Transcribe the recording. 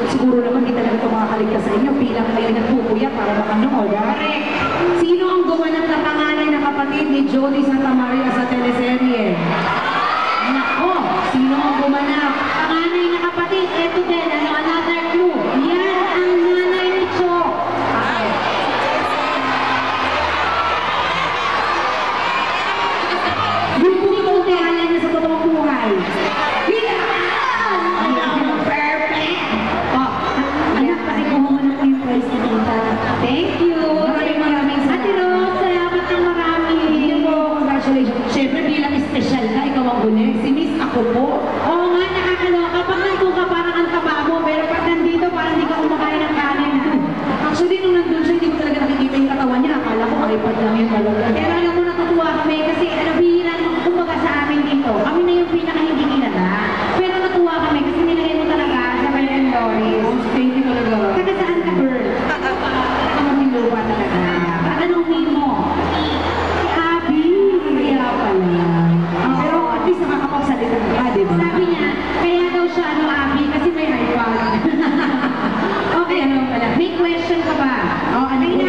siguro naman hindi talaga ito makakaligtas sa inyo bilang kayo nagpupuya para makanood. Correct. Sino ang gumanap na panganay na kapatid ni Jody Santa Maria sa teleserye? Nako, sino ang gumanap? Panganay na kapatid, eto din, another clue. Yan ang nanay ni Cho. Yung kung pangalan niya sa totoong buhay. Perfect! Oh, anak, pakikuha mo na yung prize ni Tita. Thank you! Maraming salamat. Ate Rose, salamat ng marami. Congratulations. Siyempre, bilang espesyal ka, ikaw ang huli. Si Miss ako po. Oo nga, nakakaloka. Pag nandun ka, parang ang taba mo. Pero pag nandito, parang hindi ka kumakain ng kanin. Actually, nung nandun siya, hindi ko talaga nakikita yung katawan niya. Akala ko iPad lang yun talaga. Pero alam mo, natutuwa kami kasi nabihiran mo kumbaga sa amin dito. Kami na yung pinaka hindi kilala. Pero natuwa kami kasi nilagay mo talaga sa Belen Doris. Thank you talaga. Taga saan ka, girl? Taga talaga. Anong name mo? Si Abby. Kaya pala. Pero at least nakakapagsalita ka, di ba? Sabi niya, kaya daw siya Abby kasi may iPad. Okay, Ano pala? may question ka ba? Oh, ano po?